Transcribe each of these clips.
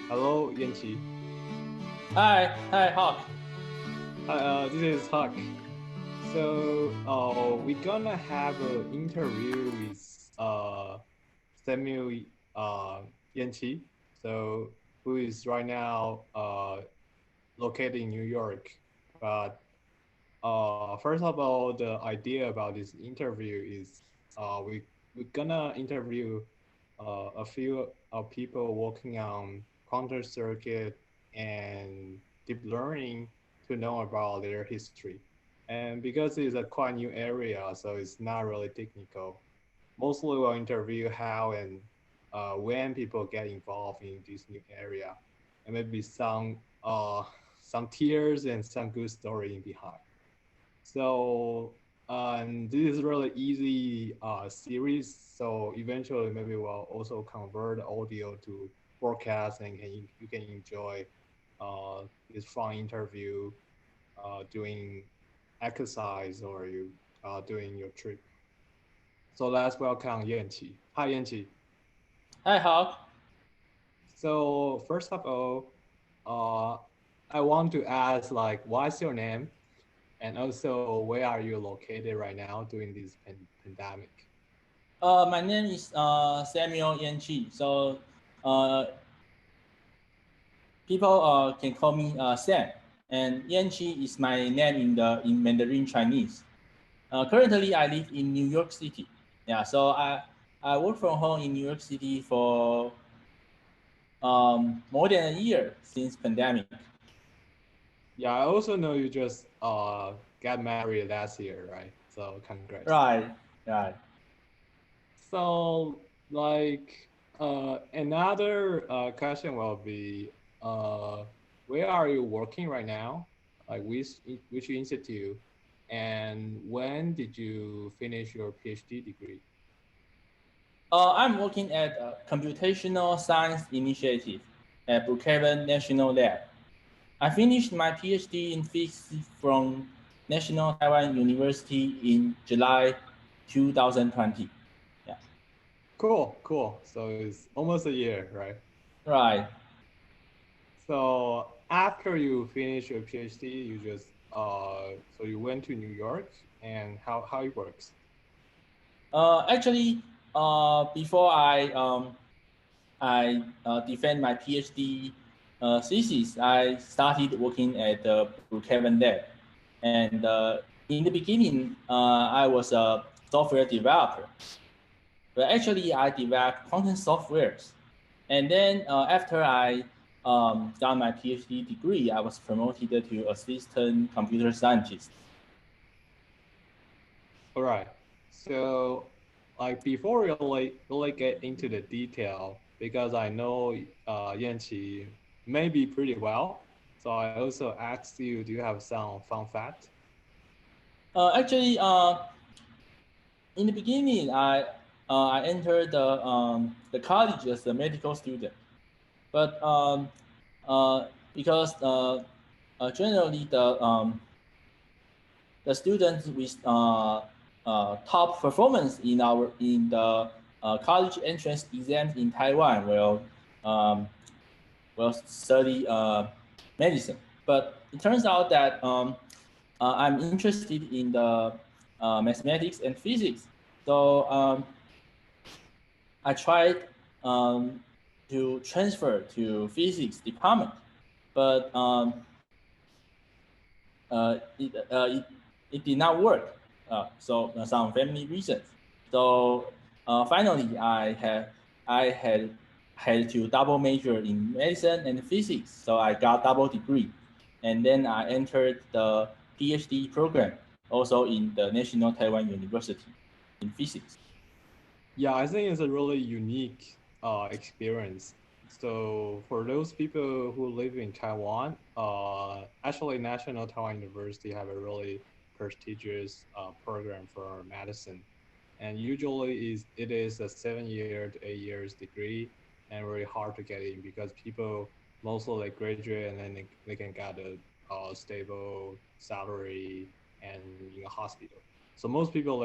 Hello, Yanqi. Hi, Hawk. Hi, this is Huck. So, we're gonna have an interview with Samuel Yanqi. So, who is right now located in New York. But first of all, the idea about this interview is we're gonna interview a few people working on quantum circuit and deep learning to know about their history. And because it's a quite new area, so it's not really technical. Mostly we'll interview how and when people get involved in this new area, and maybe some tears and some good story in behind. So and this is really easy series. So eventually, maybe we'll also convert audio to broadcast, and you can enjoy this fun interview doing exercise or you doing your trip. So let's welcome Yanqi. Hi, Yanqi. Hi, Hawk. So first of all, uh, I want to ask like, what's your name? And also, where are you located right now during this pandemic? My name is Samuel Yanqi. So, uh, people can call me Sam. And Yanqi is my name in Mandarin Chinese. Currently, I live in New York City. Yeah, so I work from home in New York City for more than a year since pandemic. Yeah, I also know you just got married last year, right? So congrats. Right, right. So like another question will be where are you working right now? Like which institute, and when did you finish your PhD degree? I'm working at Computational Science Initiative at Brookhaven National Lab. I finished my PhD in physics from National Taiwan University in July 2020. Yeah, Cool, cool. So it's almost a year, right? right. So after you finish your PhD, you just so you went to New York, and how it works. Actually, before I defend my PhD thesis, I started working at the Brookhaven Lab, and in the beginning, I was a software developer. But actually, I developed content softwares. And then after I got my PhD degree, I was promoted to assistant computer scientist. All right. So like before we really get into the detail, because I know Yanqi maybe pretty well. So I also asked you, do you have some fun fact? Actually, in the beginning, I entered the college as a medical student, but because generally the students with top performance in the college entrance exams in Taiwan um, will study medicine. But it turns out that I'm interested in the mathematics and physics. So I tried um, to transfer to physics department, but uh, it, uh, it, it did not work. So some family reasons. So finally, I had to double major in medicine and physics. So I got double degree, and then I entered the PhD program also in the National Taiwan University in physics. Yeah, I think it's a really unique experience. So for those people who live in Taiwan, actually National Taiwan University have a really prestigious program for medicine, and usually it is a 7 year to 8 years degree, and very hard to get in because people mostly like graduate and then they can get a stable salary and in a hospital. So most people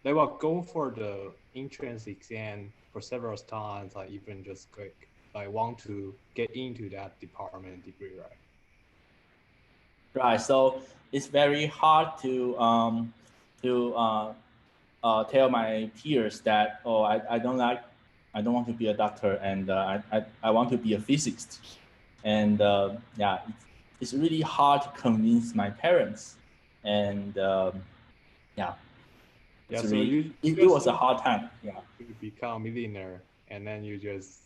they will go for the entrance exam for several times, like even just click. I want to get into that department degree, right? Right. So it's very hard to tell my peers that, oh, I don't want to be a doctor, and I want to be a physicist. And yeah, it's really hard to convince my parents. And yeah, Yeah, it's so really you it just was a want hard time. Yeah. to become a millionaire, and then you just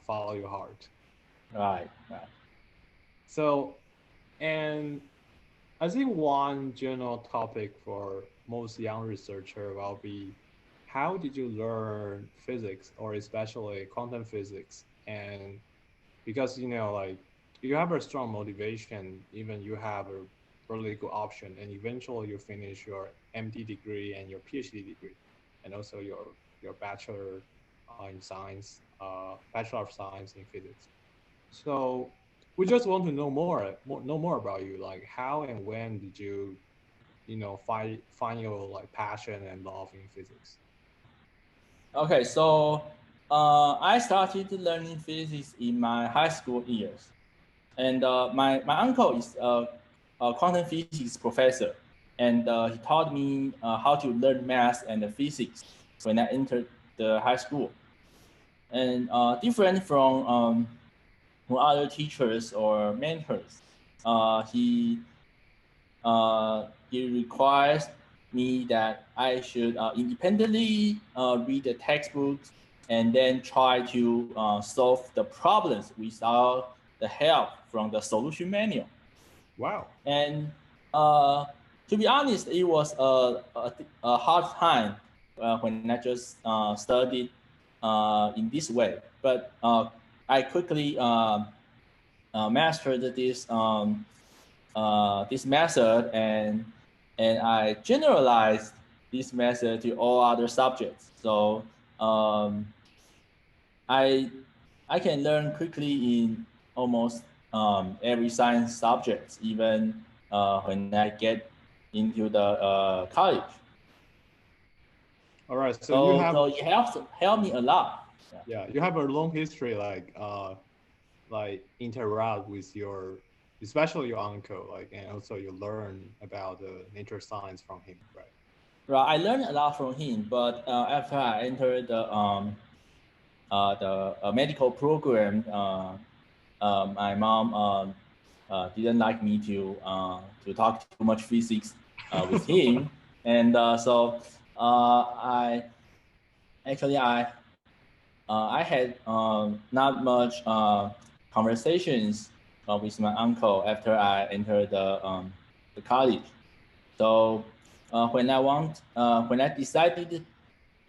follow your heart. Right. Right. So, and I think one general topic for most young researcher will be how did you learn physics, or especially quantum physics? And because like you have a strong motivation, even you have a really good option, and eventually you finish your MD degree and your PhD degree, and also your bachelor in science, bachelor of science in physics. So we just want to know more about you. Like how and when did you, find your like passion and love in physics? Okay. So I started learning physics in my high school years. And my uncle is a quantum physics professor, and he taught me how to learn math and physics when I entered the high school. And different from other teachers or mentors, uh, he he requires me that I should independently read the textbooks and then try to solve the problems without the help from the solution manual. Wow. And to be honest, it was a hard time when I just studied in this way. But I quickly mastered this method, and I generalized this method to all other subjects. So um, I I can learn quickly in almost every science subject, even when I get into the college. All right. So you So have, so it helped me a lot. Yeah. yeah, you have a long history, like interact with your, especially your uncle, like, and also you learn about the nature science from him, right? Right, I learned a lot from him, but after I entered the medical program, my mom didn't like me to talk too much physics with him, and so I actually I had not much conversations with my uncle after I entered the college. So when I decided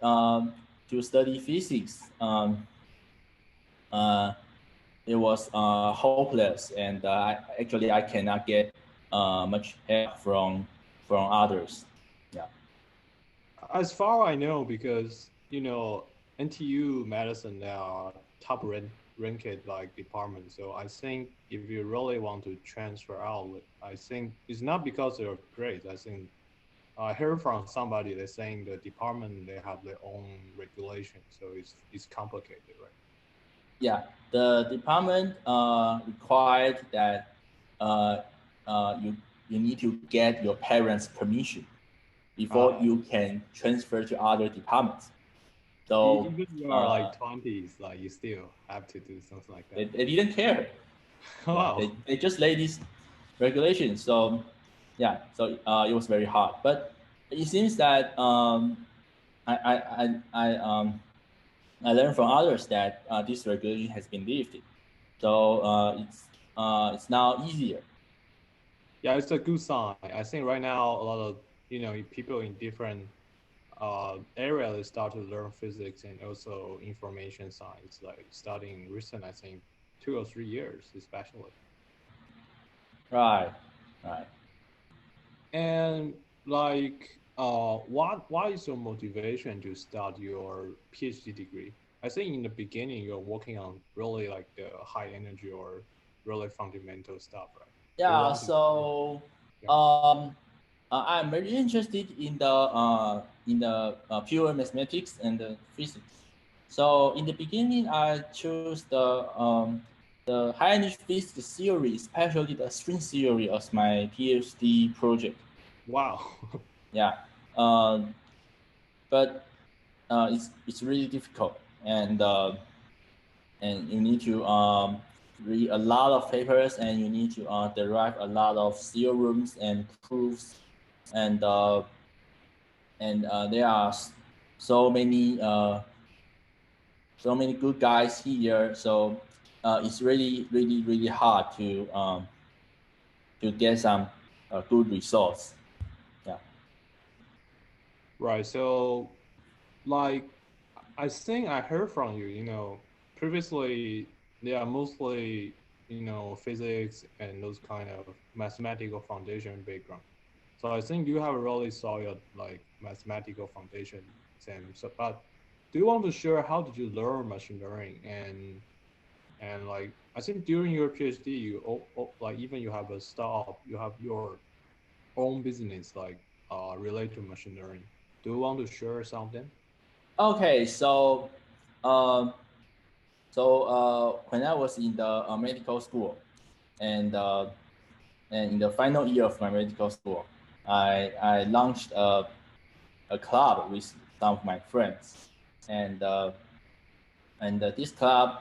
um, to study physics, uh, it was hopeless, and actually I cannot get much help from others. Yeah. As far I know, because NTU medicine now are top ranked like department. So I think if you really want to transfer out, I think it's not because they're great. I think I heard from somebody they're saying the department they have their own regulation, so it's complicated, right? Yeah, the department required that uh, you need to get your parents' permission before Uh, you can transfer to other departments. So even you are uh, like 20s, like you still have to do something like that. they didn't care. Yeah, Wow. they just laid these regulations. So yeah, so it was very hard. But it seems that I, I, I learned from others that this regulation has been lifted. So it's now easier. Yeah, it's a good sign. I think right now a lot of people in different areas start to learn physics and also information science, like starting recent, I think 2 or 3 years, especially. Right, right. And like, what is your motivation to start your PhD degree? I think in the beginning you're working on really like the high energy or really fundamental stuff, right? You Yeah, want to, so yeah. I'm very interested in the pure mathematics and the physics. So in the beginning, I chose the high energy physics theory, especially the string theory, as my PhD project. Wow. Yeah, but it's really difficult, and you need to read a lot of papers, and you need to derive a lot of theorems and proofs, and there are so many good guys here. So it's really hard to get some good results. Yeah. Right. So, like, I think I heard from you, previously they are mostly, physics and those kind of mathematical foundation background. So I think you have a really solid like mathematical foundation, Sam. So, but do you want to share how did you learn machine learning and like I think during your PhD you like even you have a startup, you have your own business like related to machine learning. Do you want to share something? Okay. So um, when I was in the medical school, and in the final year of my medical school, I launched a club with some of my friends, and this club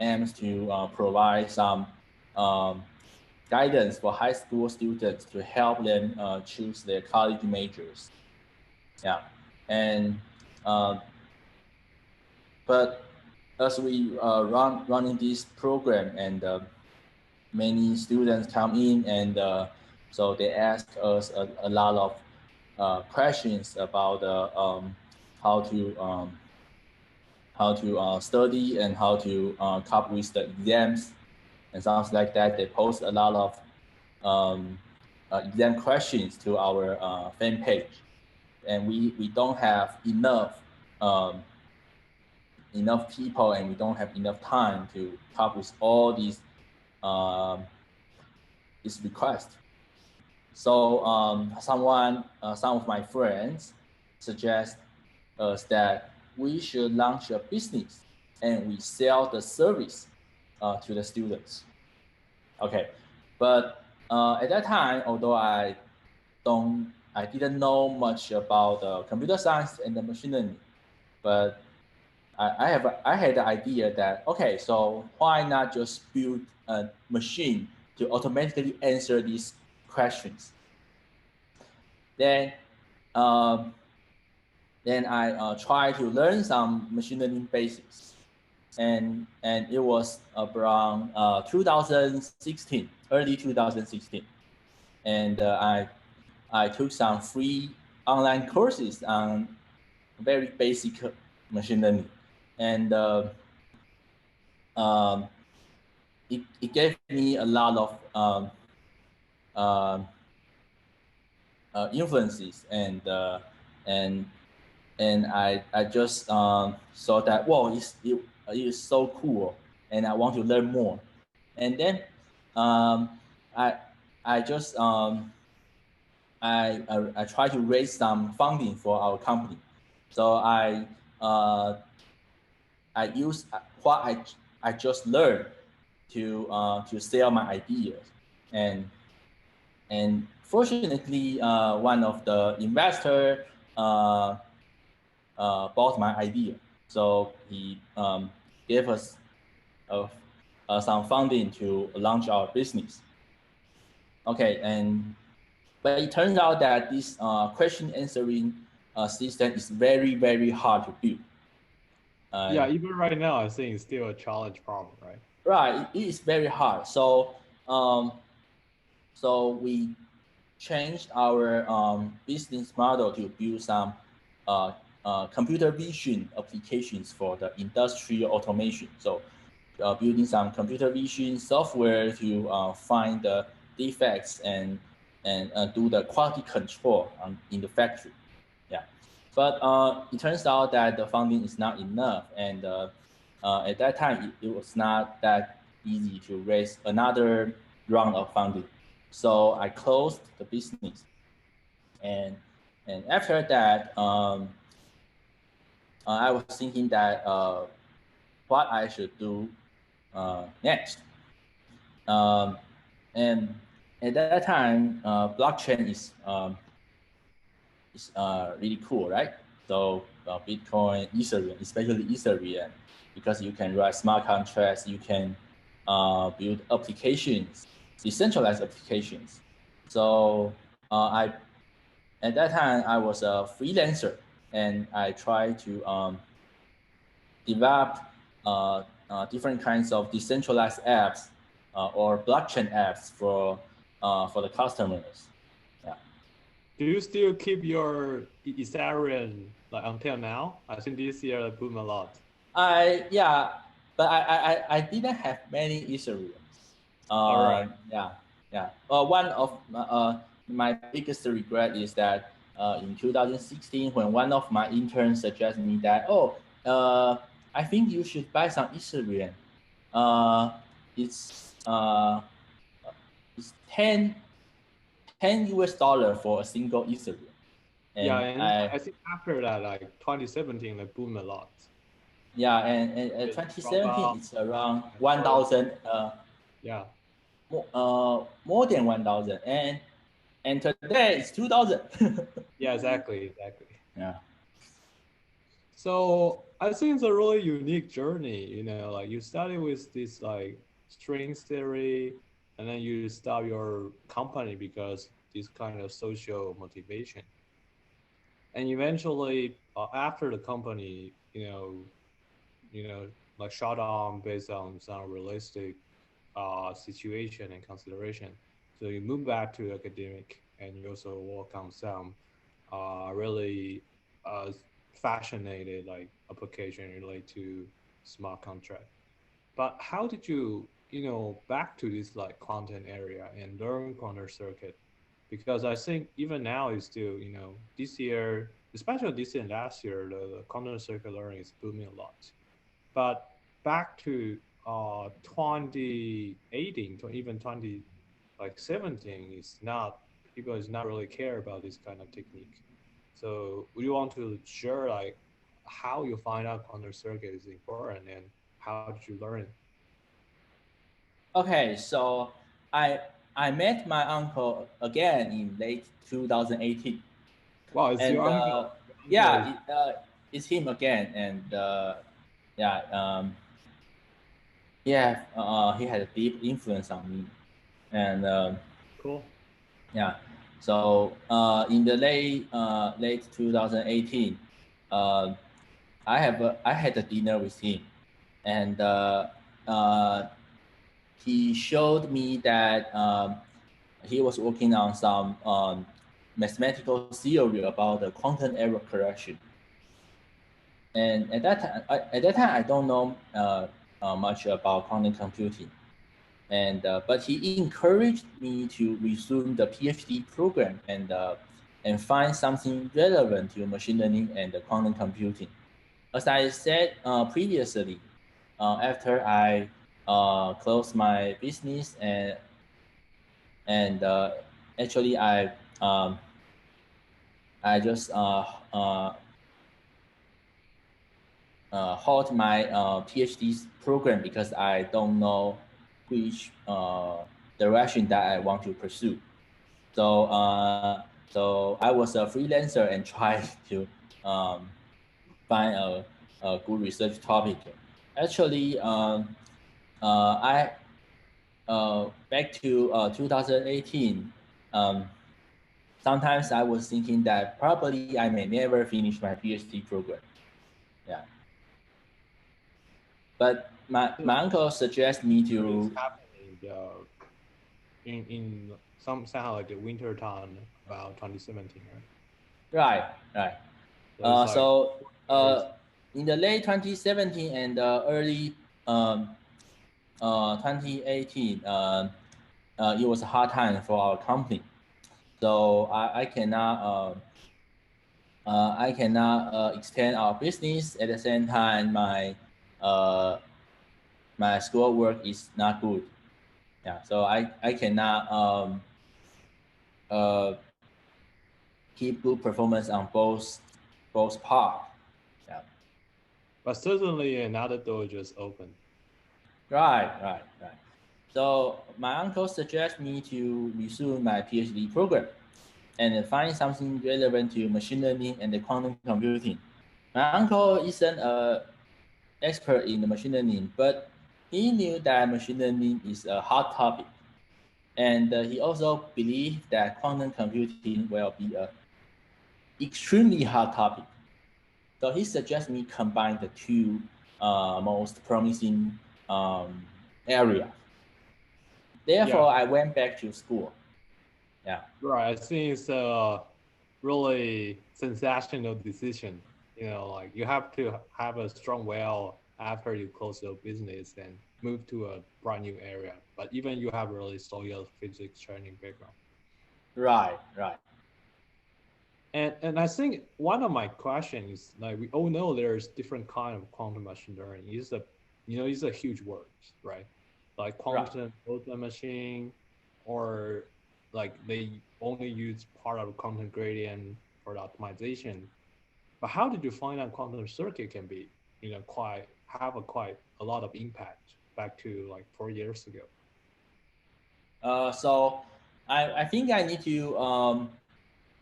aims to provide some um, guidance for high school students to help them choose their college majors. Yeah, and uh, but as we running this program, and many students come in, and so they ask us a lot of questions about how to study, and how to cope with the exams and something like that. They post a lot of exam questions to our fan page, and we don't have um, enough people, and we don't have enough time to cope with all um, these requests. So some of my friends suggest us that we should launch a business, and we sell the service to the students. Okay, but at that time, although I didn't know much about computer science and the machine learning, but I had the idea that, okay, so why not just build a machine to automatically answer these questions? Then um, then I tried to learn some machine learning basics, and it was around 2016, early 2016, and I took some free online courses on very basic machine learning, and um, it gave me a lot of um, influences, and I just saw that, whoa, it is so cool, and I want to learn more. And then um, I I just I try to raise some funding for our company. So uh, I use what I just learned to sell my ideas, and fortunately one of the investor bought my idea, so he gave us some funding to launch our business. Okay, but it turns out that this question answering system is very hard to build. Yeah, even right now, I think it's still a challenge problem, right? Right, it is very hard. Um, so we changed our business model to build some computer vision applications for the industrial automation. So building some computer vision software to find the defects, and do the quality control in the factory. Yeah, but it turns out that the funding is not enough, and at that time it was not that easy to raise another round of funding. So I closed the business, and after that I was thinking that what I should do next. And at that time, blockchain is really cool, right? So Bitcoin, Ethereum, especially Ethereum, because you can write smart contracts, you can build applications, decentralized applications. So at that time I was a freelancer, and I tried to develop different kinds of decentralized apps or blockchain apps for the customers. Yeah. Do you still keep your Ethereum like until now? I think this year it boom a lot. Yeah, but I didn't have many Ethereums. All right. Yeah. One of my biggest regret is that in 2016, when one of my interns suggested me that, I think you should buy some Ethereum. It's uh, it's 10 US dollar for a single Ethereum. Yeah, And and I think after that, like 2017, like boom a lot. yeah, and It drop 2017 out, it's around and 1,000. yeah. More than 1,000, and today it's 2,000. Yeah, exactly. Yeah. So I think it's a really unique journey, you know, like you started with this like strings theory, and then you start your company because this kind of social motivation. And eventually, after the company, like shut down based on some realistic situation and consideration. So you move back to academic, and you also work on some really uh, fascinated like application related to smart contract. But how did you, back to this like content area and learn quantum circuit? Because I think even now is still, this year, especially this year and last year, the quantum circuit learning is booming a lot. But back to 2018 to even 20 like 17 is not, people is not really care about this kind of technique. So would you want to share like how you find out quantum circuit is important and how did you learn it? Okay, so I I met my uncle again in late 2018, Wow, it's your and uncle. Your uncle is yeah, it's him again, and yeah, he had a deep influence on me, and cool. yeah. So in the late 2018, uh, I had a dinner with him, and uh, he showed me that he was working on some mathematical theory about the quantum error correction. And at that time, I don't know much about quantum computing. And but he encouraged me to resume the PhD program and find something relevant to machine learning and quantum computing. As I said previously, after I closed my business and actually I just halt my PhD program because I don't know which direction that I want to pursue. So so I was a freelancer and tried to find a good research topic. Actually, I back to 2018. Sometimes I was thinking that probably I may never finish my PhD program. Yeah. But So my uncle suggests me this to. happening in somehow like the winter time about 2017, right? Right. So it's like So 4 years. in the late 2017 and early 2018, it was a hard time for our company. So I cannot extend our business. At the same time, uh, my school work is not good. Yeah, so I cannot uh, keep good performance on both part. Yeah. but certainly another door just opened. Right. So my uncle suggests me to resume my PhD program and find something relevant to machine learning and the quantum computing. My uncle isn't an expert in the machine learning, but he knew that machine learning is a hot topic. And he also believed that quantum computing will be a extremely hot topic. So he suggests me combine the two most promising areas. Therefore, Yeah, I went back to school. Yeah. right. I think it's a really sensational decision. Like you have to have a strong will after you close your business and move to a brand new area. But even you have really solid physics training background. Right. And I think one of my questions, like we all know there's different kind of quantum machine learning. It's a huge word, right? Like Right. quantum Boltzmann machine, or like they only use part of quantum gradient for the optimization. But how did you find out quantum circuit can be, quite a lot of impact back to like 4 years ago? So I think I need to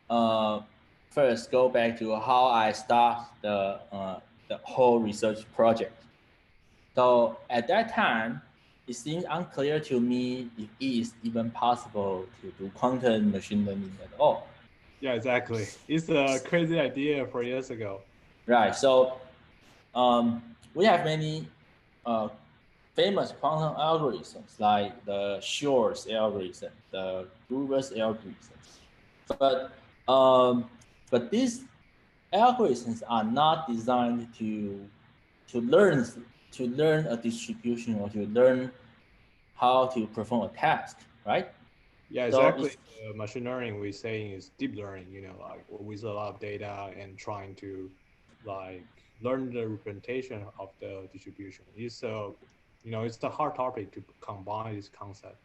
uh, first go back to how I start the whole research project. So at that time, it seemed unclear to me if it is even possible to do quantum machine learning at all. Yeah, exactly. It's a crazy idea 4 years ago. Right. So we have many uh, famous quantum algorithms like the Shor's algorithm, the Gruber's algorithms. But um, but these algorithms are not designed to learn to learn a distribution or to learn how to perform a task, right? Yeah, So exactly. it's Machine learning we're saying is deep learning, like with a lot of data and trying to like learn the representation of the distribution. It's a hard topic to combine this concept.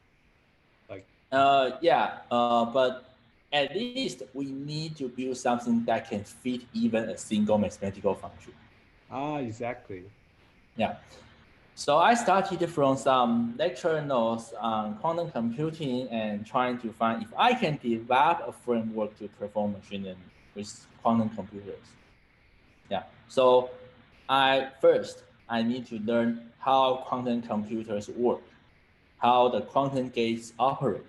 Like, but at least we need to build something that can fit even a single mathematical function. exactly. Yeah. So I started from some lecture notes on quantum computing and trying to find if I can develop a framework to perform machine learning with quantum computers. Yeah. So I need to learn how quantum computers work, how the quantum gates operate,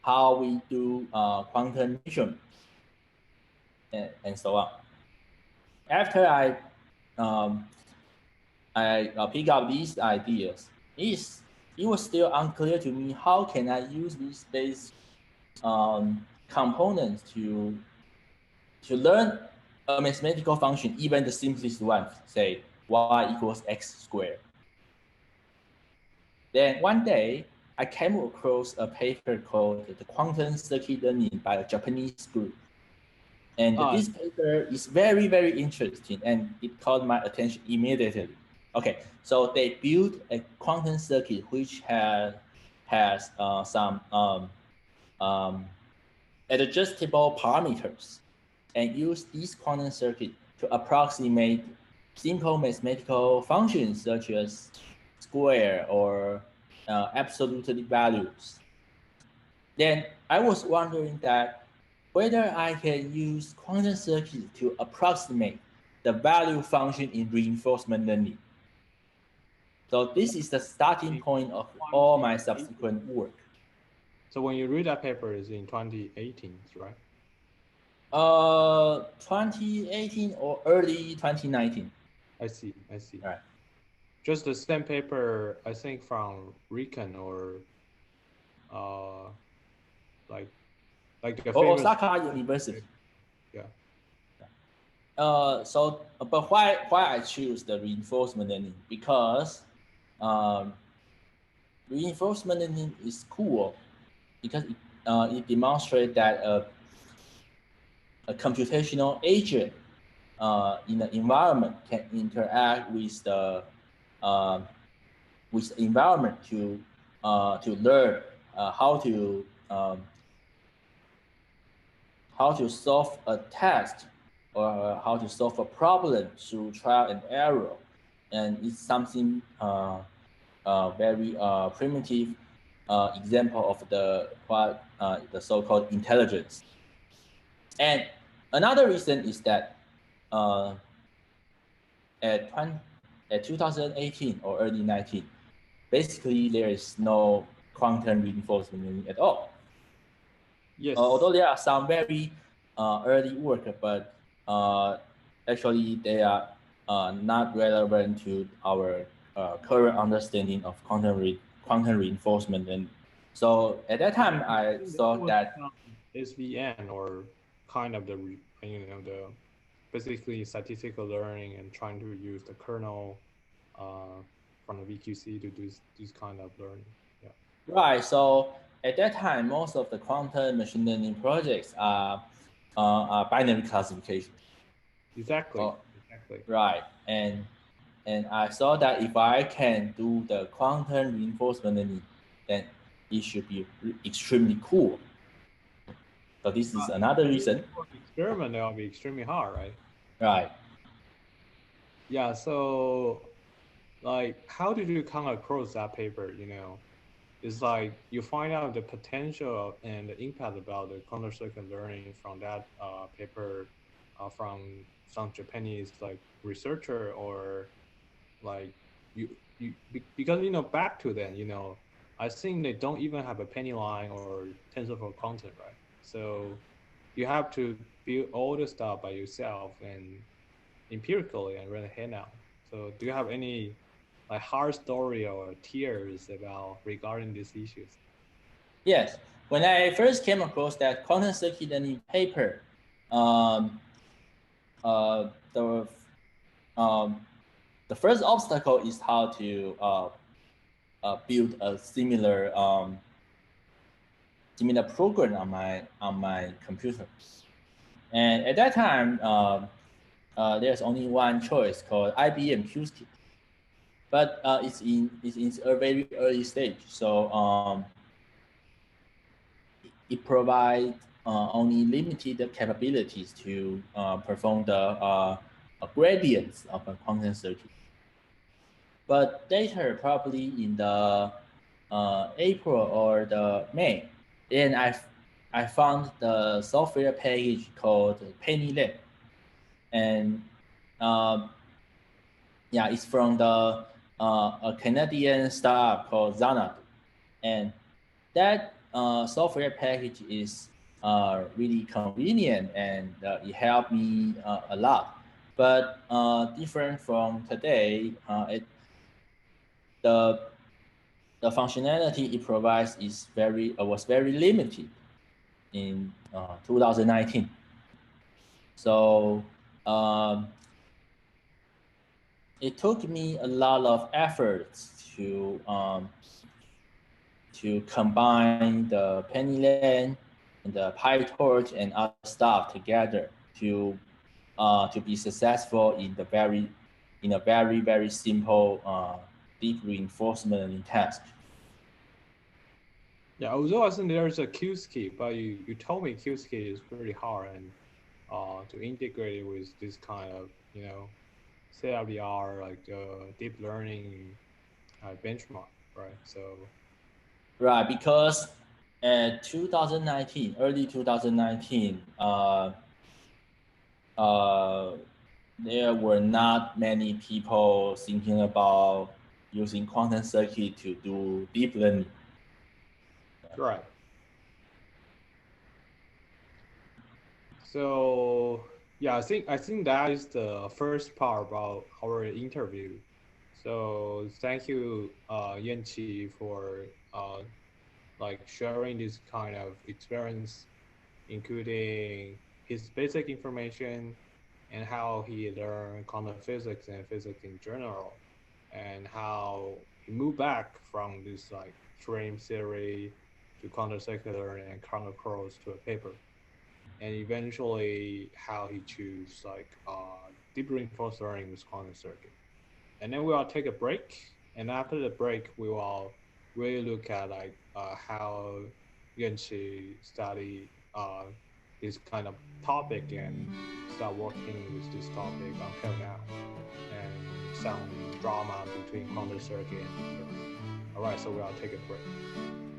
how we do quantum measurements, and so on. After um, I pick up these ideas, it was still unclear to me how can I use these base components to learn a mathematical function, even the simplest one, say y equals x squared. Then one day, I came across a paper called The Quantum Circuit Learning by a Japanese group. And Uh, this paper is very, very interesting, and it caught my attention immediately. Okay, so they built a quantum circuit which has some adjustable parameters, and use these quantum circuit to approximate simple mathematical functions such as square or absolute values. Then I was wondering that whether I can use quantum circuit to approximate the value function in reinforcement learning. So this is the starting point of all my 2018. subsequent work. So when you read that paper, is in 2018, right? 2018 or early 2019. I see. I see. Right. Just the same paper, I think from Recon or uh, like like a Or famous. Osaka University. Yeah. But why I choose the reinforcement learning? Because um, reinforcement learning is cool because it demonstrates that a computational agent in the environment can interact uh, with the environment to learn how to solve a task or how to solve a problem through trial and error, and it's something very primitive example of the so-called intelligence. And another reason is that uh, at 2018 or early 19, basically there is no quantum reinforcement learning at all. Yes. Although there are some very early work, but actually they are not relevant to our current understanding of quantum reinforcement. And so at that time, I thought that SVN, or kind of the the basically statistical learning and trying to use the kernel from the VQC to do this kind of learning. Yeah. right. So at that time, most of the quantum machine learning projects are binary classification. Exactly. Exactly. Right. And I saw that if I can do the quantum reinforcement learning, then it should be extremely cool. So this is another reason. Experiment, that'll be extremely hard, right? Right. Yeah. So, like, how did you come across that paper? It's like you find out the potential and the impact about the counter circuit learning from that paper from some Japanese like researcher, or like because back to then, I think they don't even have a penny line or TensorFlow content, right? So you have to build all the stuff by yourself and empirically and run a handout. So do you have any like hard story or tears about regarding these issues? Yes. When I first came across that quantum circuit learning paper, um, uh, the um, the first obstacle is how to build a similar program on my computer. And at that time, there's only one choice called IBM QSKIT, but it's a very early stage. So it provides only limited capabilities to perform the gradients of a quantum circuit. But later, probably in the April or the May, then I found the software package called PennyLab, and yeah, it's from the a Canadian startup called Xanadu, and that software package is really convenient, and it helped me a lot. But different from today, the the functionality it provides is was very limited in 2019. So it took me a lot of efforts to combine the PennyLane and the PyTorch and other stuff together to be successful in a very simple deep reinforcement learning task. Yeah, although I think there's a QSKI, but you told me QSKI is pretty hard and to integrate it with this kind of state of the art like deep learning benchmark, right? So Right, because at 2019, early 2019, there were not many people thinking about using quantum circuit to do deep learning. right. So yeah, I think that is the first part about our interview. So thank you, Yanqi, for like sharing this kind of experience, including his basic information and how he learned quantum physics and physics in general, and how he moved back from this like frame theory to quantum circular and quantum cross to a paper, and eventually how he chose like deep reinforced learning with quantum circuit. And then we'll take a break, and after the break, we will really look at like how Yanqi study this kind of topic and start working with this topic until now, and some drama between quantum circuit and. All right, so we'll take a break.